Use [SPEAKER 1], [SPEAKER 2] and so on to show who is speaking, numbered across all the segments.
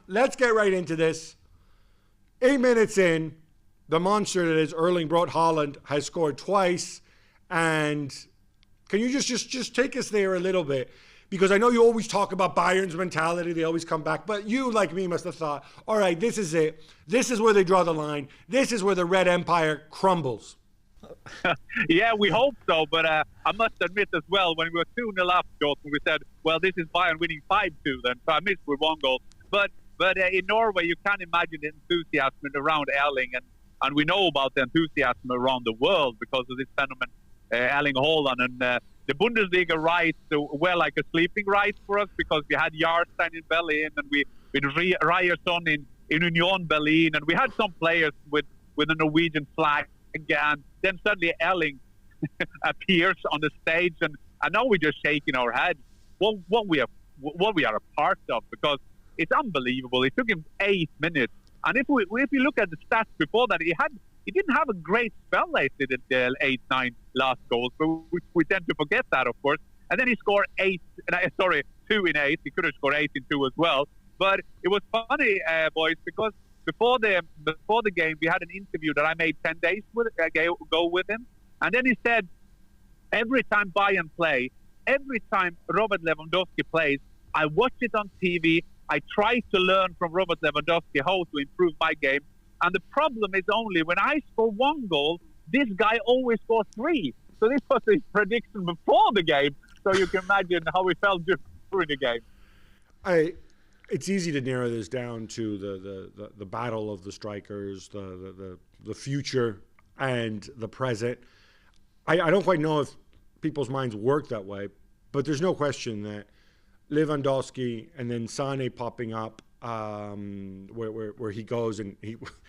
[SPEAKER 1] let's get right into this. 8 minutes in, the monster that is Erling Brot Haaland has scored twice. And can you just take us there a little bit? Because I know you always talk about Bayern's mentality. They always come back. But you, like me, must have thought, all right, this is it. This is where they draw the line. This is where the Red Empire crumbles.
[SPEAKER 2] Yeah, we hope so. But I must admit as well, when we were 2-0 up, Dortmund, we said, well, this is Bayern winning 5-2 then. So I missed with one goal. But in Norway, you can't imagine the enthusiasm around Erling. And we know about the enthusiasm around the world because of this phenomenon, Erling Haaland. And the Bundesliga rights were like a sleeping right for us because we had Jarstein in Berlin and we with Ryerson in Union Berlin. And we had some players with a Norwegian flag. And then suddenly Erling appears on the stage. And now we're just shaking our heads what we are a part of, because it's unbelievable. It took him 8 minutes. And if you look at the stats before that, he didn't have a great spell late in the 8-9 last goals, but we tend to forget that, of course. And then he scored 2 in 8. He could have scored 8 in 2 as well. But it was funny, boys, because before the game, we had an interview that I made 10 days ago with him. And then he said, every time Bayern play, every time Robert Lewandowski plays, I watch it on TV. I try to learn from Robert Lewandowski how to improve my game. And the problem is only when I score 1 goal, this guy always scores 3. So this was his prediction before the game. So you can imagine how he felt during the game.
[SPEAKER 1] It's easy to narrow this down to the battle of the strikers, the future and the present. I don't quite know if people's minds work that way, but there's no question that Lewandowski and then Sané popping up where he goes and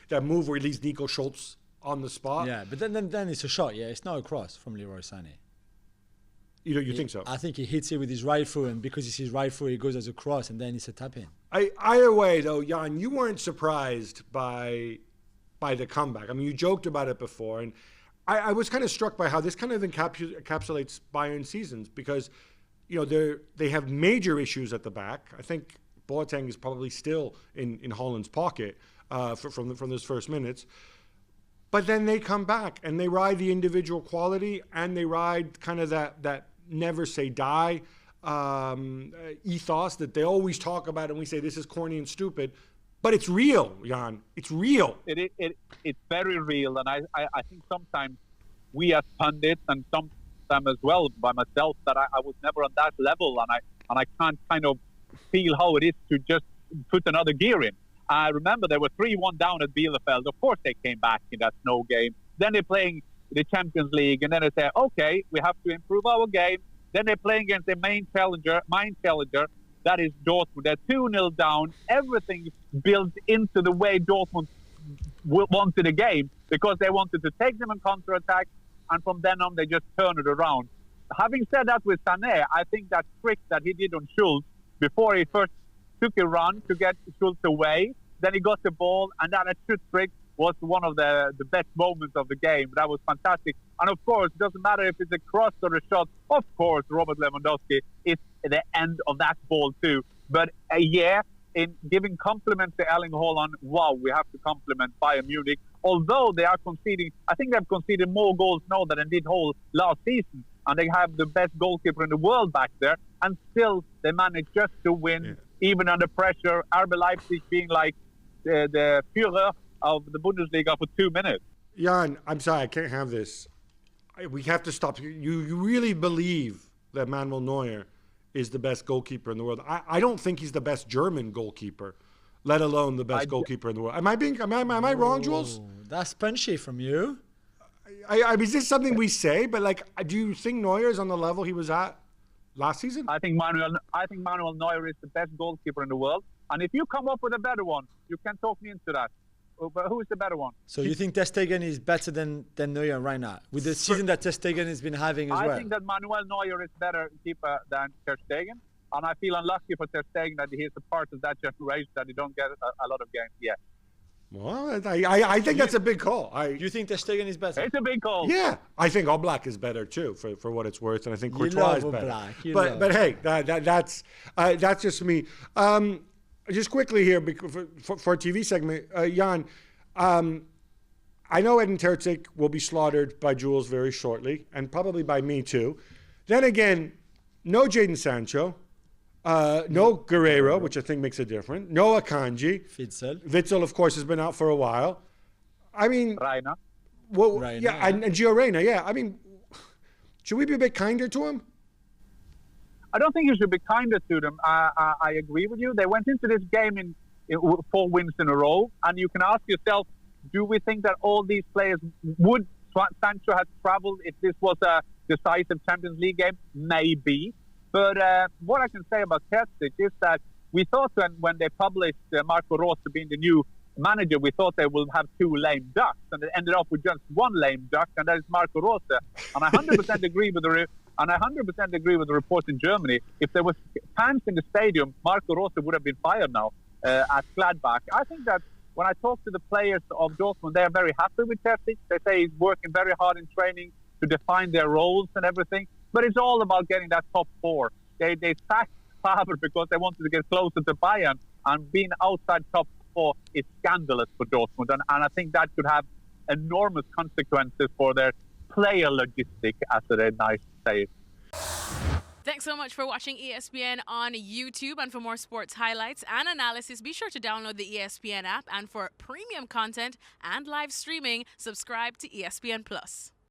[SPEAKER 1] that move where he leaves Nico Schultz on the spot.
[SPEAKER 3] Yeah, but then it's a shot. Yeah, it's not a cross from Leroy Sané.
[SPEAKER 1] You think so?
[SPEAKER 3] I think he hits it with his right foot, and because it's his right foot, it goes as a cross, and then it's a tap in.
[SPEAKER 1] Either way, though, Jan, you weren't surprised by the comeback. I mean, you joked about it before, and I was kind of struck by how this kind of encapsulates Bayern seasons because, they have major issues at the back. I think Boateng is probably still in Haaland's pocket from those first minutes. But then they come back and they ride the individual quality and they ride kind of that never say die ethos that they always talk about, and we say this is corny and stupid. But it's real, Jan. It's real.
[SPEAKER 2] It's very real. And I think sometimes we as pundits and sometimes as well by myself that I was never on that level. And I can't kind of feel how it is to just put another gear in. I remember they were 3-1 down at Bielefeld. Of course, they came back in that snow game. Then they're playing the Champions League, and then they say, okay, we have to improve our game. Then they're playing against their main challenger, that is Dortmund. They're 2-0 down. Everything built into the way Dortmund wanted the game because they wanted to take them in counter-attack, and from then on, they just turn it around. Having said that with Sané, I think that trick that he did on Schultz before he first took a run to get Schultz away, then he got the ball, and that shoot trick was one of the best moments of the game. That was fantastic. And of course, it doesn't matter if it's a cross or a shot. Of course, Robert Lewandowski is the end of that ball too. But in giving compliments to Erling Haaland, wow, we have to compliment Bayern Munich. Although they are conceding, I think they've conceded more goals now than they did whole last season. And they have the best goalkeeper in the world back there. And still, they manage just to win, even under pressure. RB Leipzig being like the Führer of the Bundesliga for 2 minutes.
[SPEAKER 1] Jan, I'm sorry, I can't have this. We have to stop. You really believe that Manuel Neuer is the best goalkeeper in the world? I don't think he's the best German goalkeeper, let alone the best goalkeeper in the world. Am I wrong, Jules?
[SPEAKER 3] That's punchy from you.
[SPEAKER 1] I mean, is this something we say? But do you think Neuer is on the level he was at last season?
[SPEAKER 2] I think Manuel Neuer is the best goalkeeper in the world. And if you come up with a better one, you can talk me into that. But who is the better one?
[SPEAKER 3] So you think Ter Stegen is better than Neuer right now, with the season that Ter Stegen has been having as well?
[SPEAKER 2] I think that Manuel Neuer is better keeper than Ter Stegen, and I feel unlucky for Ter Stegen that he is a part of that generation that he don't get a lot of games yet.
[SPEAKER 1] Well, I think that's a big call.
[SPEAKER 3] Do you think Ter Stegen is better?
[SPEAKER 2] It's a big call.
[SPEAKER 1] Yeah, I think Oblak is better too, for what it's worth, and I think Courtois is better. But hey, that's just me. just quickly here for a TV segment, Jan, I know Edin Terzic will be slaughtered by Jules very shortly, and probably by me too. Then again, no Jadon Sancho, no Guerrero, which I think makes a difference. No Akanji. Witsel, of course, has been out for a while. I mean,
[SPEAKER 2] Reina.
[SPEAKER 1] Well,
[SPEAKER 3] Reina,
[SPEAKER 1] yeah, and Gio Reyna, yeah. I mean, should we be a bit kinder to him?
[SPEAKER 2] I don't think you should be kinder to them. I agree with you. They went into this game in 4 wins in a row, and you can ask yourself, do we think that all these players would Sancho have traveled if this was a decisive Champions League game? Maybe. But what I can say about Terzic is that we thought when they published Marco Rose being the new manager, we thought they will have 2 lame ducks, and it ended up with just 1 lame duck, and that is Marco Rose. And I 100% agree with the reports in Germany. If there was fans in the stadium, Marco Rose would have been fired now at Gladbach. I think that when I talk to the players of Dortmund, they are very happy with Terzic. They say he's working very hard in training to define their roles and everything. But it's all about getting that top 4. They sacked Faber because they wanted to get closer to Bayern, and being outside top 4 is scandalous for Dortmund. And I think that could have enormous consequences for their player logistic, as they nice say.
[SPEAKER 4] Thanks so much for watching ESPN on YouTube. And for more sports highlights and analysis, be sure to download the ESPN app. And for premium content and live streaming, subscribe to ESPN Plus.